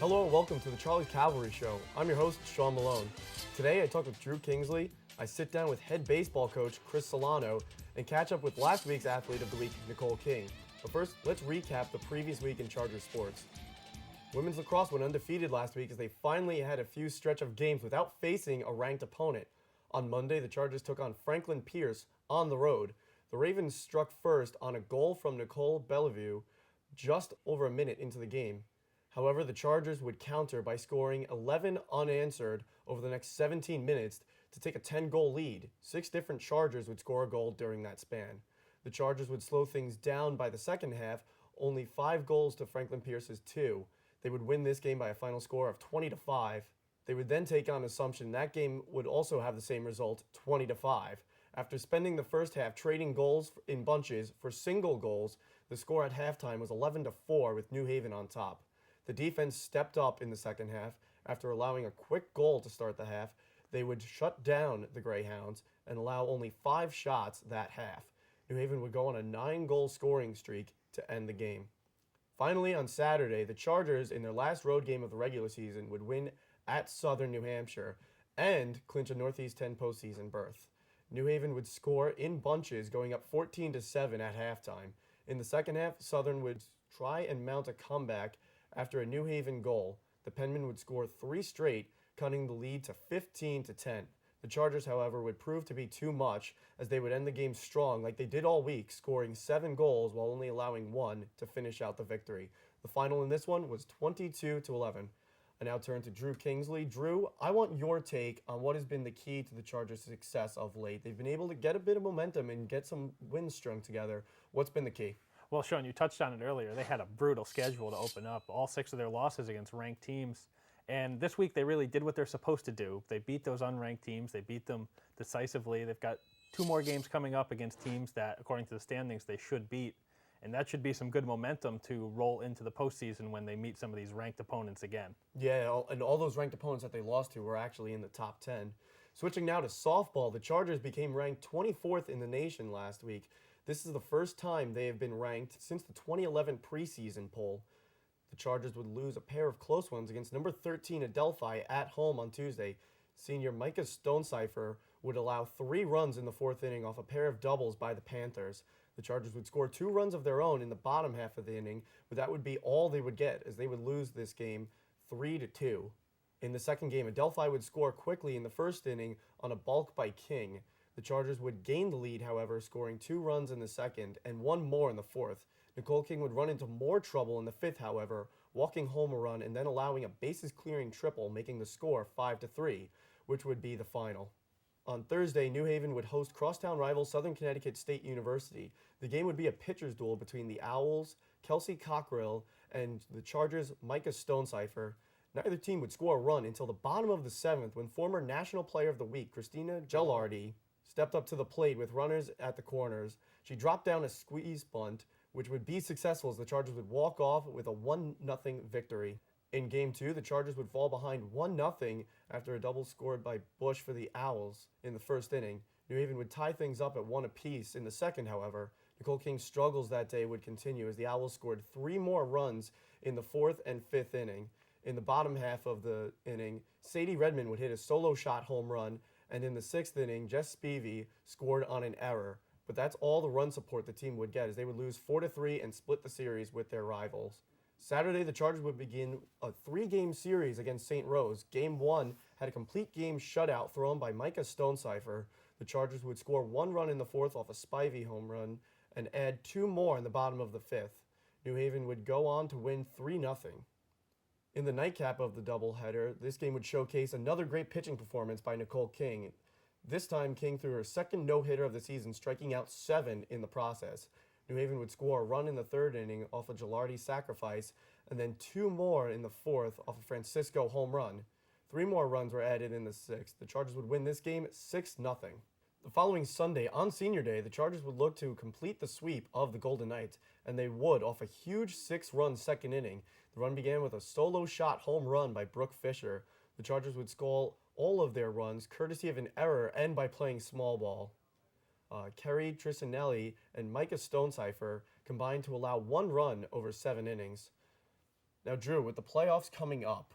Hello and welcome to the Charlie's Cavalry Show. I'm your host, Sean Malone. Today I talk with Drew Kingsley, I sit down with head baseball coach Chris Solano, and catch up with last week's Athlete of the Week, Nicole King. But first, let's recap the previous week in Charger sports. Women's lacrosse went undefeated last week as they finally had a few stretch of games without facing a ranked opponent. On Monday, the Chargers took on Franklin Pierce on the road. The Ravens struck first on a goal from Nicole Bellevue just over a minute into the game. However, the Chargers would counter by scoring 11 unanswered over the next 17 minutes to take a 10-goal lead. 6 different Chargers would score a goal during that span. The Chargers would slow things down by the second half, only 5 goals to Franklin Pierce's 2. They would win this game by a final score of 20-5. They would then take on Assumption. That game would also have the same result, 20-5. After spending the first half trading goals in bunches for single goals, the score at halftime was 11-4 with New Haven on top. The defense stepped up in the second half. After allowing a quick goal to start the half, they would shut down the Greyhounds and allow only 5 shots that half. New Haven would go on a 9-goal scoring streak to end the game. Finally, on Saturday, the Chargers, in their last road game of the regular season, would win at Southern New Hampshire and clinch a Northeast 10 postseason berth. New Haven would score in bunches, going up 14-7 at halftime. In the second half, Southern would try and mount a comeback. After a New Haven goal, the Penmen would score 3 straight, cutting the lead to 15-10. The Chargers, however, would prove to be too much, as they would end the game strong like they did all week, scoring 7 goals while only allowing 1 to finish out the victory. The final in this one was 22-11. I now turn to Drew Kingsley. Drew, I want your take on what has been the key to the Chargers' success of late. They've been able to get a bit of momentum and get some wins strung together. What's been the key? Well, Sean, you touched on it earlier. They had a brutal schedule to open up. All 6 of their losses against ranked teams. And this week they really did what they're supposed to do. They beat those unranked teams. They beat them decisively. They've got 2 more games coming up against teams that, according to the standings, they should beat. And that should be some good momentum to roll into the postseason when they meet some of these ranked opponents again. Yeah, and all those ranked opponents that they lost to were actually in the top 10. Switching now to softball, the Chargers became ranked 24th in the nation last week. This is the first time they have been ranked since the 2011 preseason poll. The Chargers would lose a pair of close ones against number 13 Adelphi at home on Tuesday. Senior Micah Stonecipher would allow 3 runs in the 4th inning off a pair of doubles by the Panthers. The Chargers would score 2 runs of their own in the bottom half of the inning, but that would be all they would get, as they would lose this game 3-2. In the second game, Adelphi would score quickly in the first inning on a balk by King. The Chargers would gain the lead, however, scoring 2 runs in the second and 1 more in the fourth. Nicole King would run into more trouble in the fifth, however, walking home a run and then allowing a bases-clearing triple, making the score 5-3, which would be the final. On Thursday, New Haven would host crosstown rival Southern Connecticut State University. The game would be a pitcher's duel between the Owls' Kelsey Cockrill and the Chargers' Micah Stonecipher. Neither team would score a run until the bottom of the 7th, when former National Player of the Week Christina Gelardi stepped up to the plate with runners at the corners. She dropped down a squeeze bunt, which would be successful as the Chargers would walk off with a 1-0 victory. In Game 2, the Chargers would fall behind 1-0 after a double scored by Bush for the Owls in the first inning. New Haven would tie things up at 1 apiece in the second, however. Nicole King's struggles that day would continue as the Owls scored 3 more runs in the 4th and 5th inning. In the bottom half of the inning, Sadie Redmond would hit a solo shot home run, and in the 6th inning, Jess Spivey scored on an error. But that's all the run support the team would get, as they would lose 4-3 and split the series with their rivals. Saturday, the Chargers would begin a 3-game series against St. Rose. Game 1 had a complete game shutout thrown by Micah Stonecipher. The Chargers would score 1 run in the 4th off a Spivey home run and add 2 more in the bottom of the 5th. New Haven would go on to win 3-0. In the nightcap of the doubleheader, this game would showcase another great pitching performance by Nicole King. This time, King threw her second no-hitter of the season, striking out 7 in the process. New Haven would score a run in the 3rd inning off a Gelardi sacrifice, and then 2 more in the 4th off a Francisco home run. 3 more runs were added in the 6th. The Chargers would win this game 6-0. The following Sunday, on Senior Day, the Chargers would look to complete the sweep of the Golden Knights, and they would off a huge 6-run second inning. The run began with a solo shot home run by Brooke Fisher. The Chargers would score all of their runs courtesy of an error and by playing small ball. Kerry Trisinelli and Micah Stonecipher combined to allow 1 run over 7 innings. Now, Drew, with the playoffs coming up,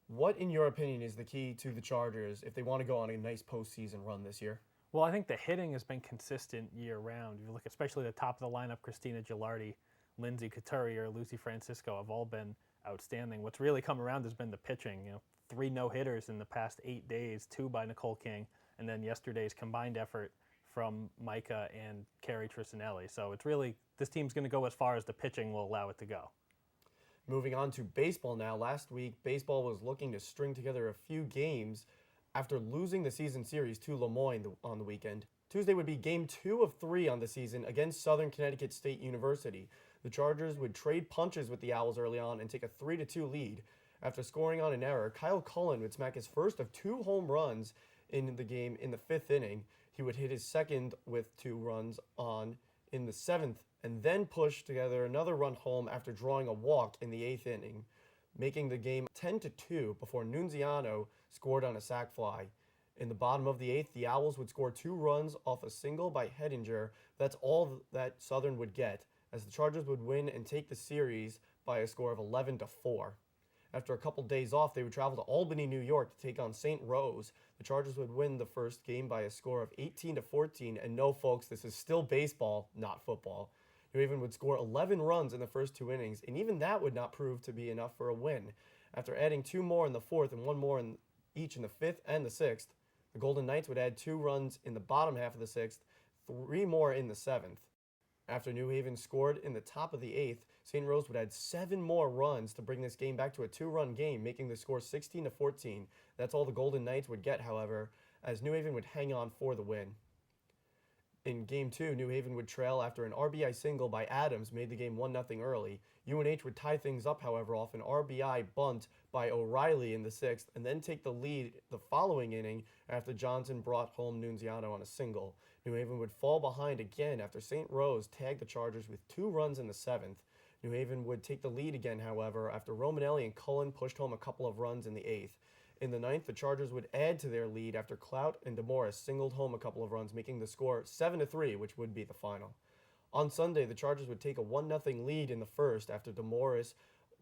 what, in your opinion, is the key to the Chargers if they want to go on a nice postseason run this year? Well, I think the hitting has been consistent year round. You look, especially at the top of the lineup, Christina Gilardi, Lindsay Couturier, Lucy Francisco have all been outstanding. What's really come around has been the pitching. 3 no-hitters in the past 8 days, 2 by Nicole King, and then yesterday's combined effort from Micah and Carrie Trisinelli. So it's really, this team's going to go as far as the pitching will allow it to go. Moving on to baseball now. Last week, baseball was looking to string together a few games after losing the season series to Lemoyne on the weekend. Tuesday would be game 2 of 3 on the season against Southern Connecticut State University. The Chargers would trade punches with the Owls early on and take a 3-2 lead. After scoring on an error, Kyle Cullen would smack his first of 2 home runs in the game in the 5th inning. He would hit his second with 2 runs on in the 7th and then push together another run home after drawing a walk in the 8th inning, making the game 10-2 before Nunziano scored on a sac fly. In the bottom of the 8th, the Owls would score 2 runs off a single by Hedinger. That's all that Southern would get, as the Chargers would win and take the series by a score of 11-4. After a couple days off, they would travel to Albany, New York to take on St. Rose. The Chargers would win the first game by a score of 18-14. And no, folks, this is still baseball, not football. New Haven would score 11 runs in the first 2 innings, and even that would not prove to be enough for a win. After adding 2 more in the 4th and 1 more each in the 5th and the 6th, the Golden Knights would add 2 runs in the bottom half of the 6th, 3 more in the 7th. After New Haven scored in the top of the 8th, St. Rose would add 7 more runs to bring this game back to a 2-run game, making the score 16-14. That's all the Golden Knights would get, however, as New Haven would hang on for the win. In Game 2, New Haven would trail after an RBI single by Adams made the game 1-0 early. UNH would tie things up, however, off an RBI bunt by O'Reilly in the 6th, and then take the lead the following inning after Johnson brought home Nunziano on a single. New Haven would fall behind again after St. Rose tagged the Chargers with 2 runs in the 7th. New Haven would take the lead again, however, after Romanelli and Cullen pushed home a couple of runs in the 8th. In the 9th, the Chargers would add to their lead after Clout and DeMorris singled home a couple of runs, making the score 7-3, which would be the final. On Sunday, the Chargers would take a 1-0 lead in the 1st after DeMorris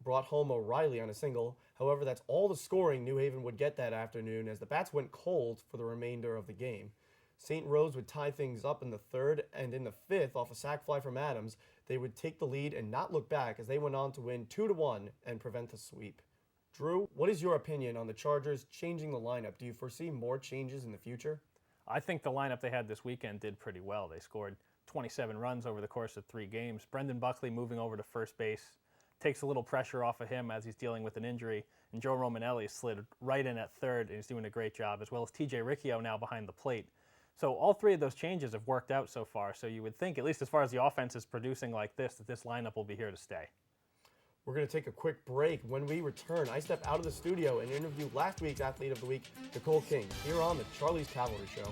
brought home O'Reilly on a single. However, that's all the scoring New Haven would get that afternoon, as the bats went cold for the remainder of the game. St. Rose would tie things up in the 3rd, and in the 5th, off a sac fly from Adams, they would take the lead and not look back as they went on to win 2-1 and prevent the sweep. Drew, what is your opinion on the Chargers changing the lineup? Do you foresee more changes in the future? I think the lineup they had this weekend did pretty well. They scored 27 runs over the course of 3 games. Brendan Buckley moving over to first base takes a little pressure off of him as he's dealing with an injury. And Joe Romanelli slid right in at 3rd, and he's doing a great job, as well as TJ Riccio now behind the plate. So all 3 of those changes have worked out so far. So you would think, at least as far as the offense is producing like this, that this lineup will be here to stay. We're going to take a quick break. When we return, I step out of the studio and interview last week's Athlete of the Week, Nicole King, here on the Charlie's Cavalry Show.